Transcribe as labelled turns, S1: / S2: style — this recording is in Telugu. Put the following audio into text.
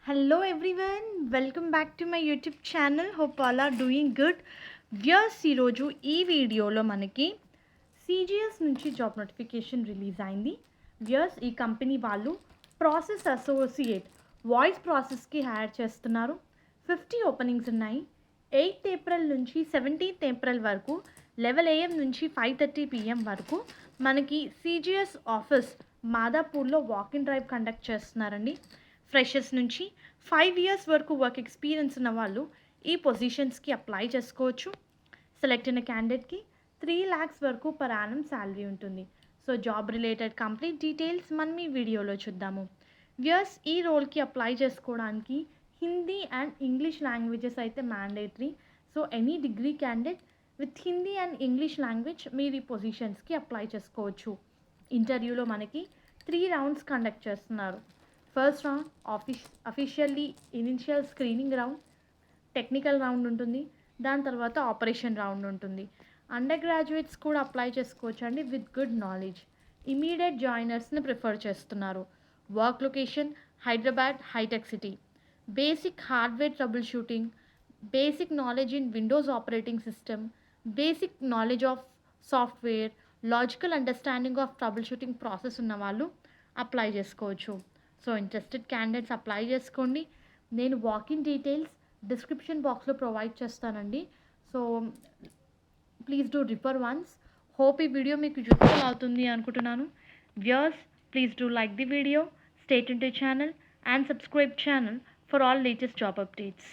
S1: Hello everyone, welcome back to my YouTube channel. Hope all are doing good. Viewers ఈరోజు ఈ వీడియోలో మనకి CGS నుంచి జాబ్ నోటిఫికేషన్ రిలీజ్ అయింది. వ్యూయర్స్ ఈ కంపెనీ వాళ్ళు ప్రాసెస్ అసోసియేట్ వాయిస్ ప్రాసెస్కి హైర్ చేస్తున్నారు. 50 ఓపెనింగ్స్ ఉన్నాయి. 8th ఏప్రిల్ నుంచి 17th ఏప్రిల్ వరకు 11 AM నుంచి 5:30 PM వరకు మనకి CGS ఆఫీస్ మాదాపూర్లో వాక్-ఇన్ డ్రైవ్ కండక్ట్ చేస్తున్నారండి. ఫ్రెషర్స్ నుంచి 5 years వరకు వర్క్ ఎక్స్పీరియన్స్ ఉన్న వాళ్ళు ఈ పొజిషన్స్కి అప్లై చేసుకోవచ్చు. సెలెక్ట్ అయిన క్యాండిడేట్కి 3 lakhs వరకు పర్ యానం శాలరీ ఉంటుంది. So job related complete details మనం ఈ వీడియోలో చూద్దాము. వ్యూయర్స్ ఈ రోల్కి అప్లై చేసుకోవడానికి హిందీ అండ్ ఇంగ్లీష్ లాంగ్వేజెస్ అయితే mandatory. So any degree candidate with Hindi and English language మీరు ఈ పొజిషన్స్కి అప్లై చేసుకోవచ్చు. ఇంటర్వ్యూలో మనకి 3 rounds కండక్ట్ చేస్తున్నారు. First round officially initial screening round, technical round ఉంటుంది. దాని తర్వాత ఆపరేషన్ రౌండ్ ఉంటుంది. అండర్ గ్రాడ్యుయేట్స్ కూడా అప్లై చేసుకోవచ్చు అండి విత్ గుడ్ నాలెడ్జ్. ఇమీడియట్ జాయినర్స్ని ప్రిఫర్ చేస్తున్నారు. Work location Hyderabad hitech city. Basic hardware troubleshooting, basic knowledge in Windows operating system, basic knowledge of software, logical understanding of troubleshooting process ఉన్న వాళ్ళు అప్లై చేసుకోవచ్చు. సో ఇంట్రెస్టెడ్ క్యాండిడేట్స్ అప్లై చేసుకోండి. నేను వాకిన్ డీటెయిల్స్ డిస్క్రిప్షన్ బాక్స్లో ప్రొవైడ్ చేస్తానండి. So please do refer once. Hope ఈ వీడియో మీకు యూస్ఫుల్ అవుతుంది అనుకుంటున్నాను. Viewers please do like the video, stay tuned to channel and subscribe channel for all latest job updates.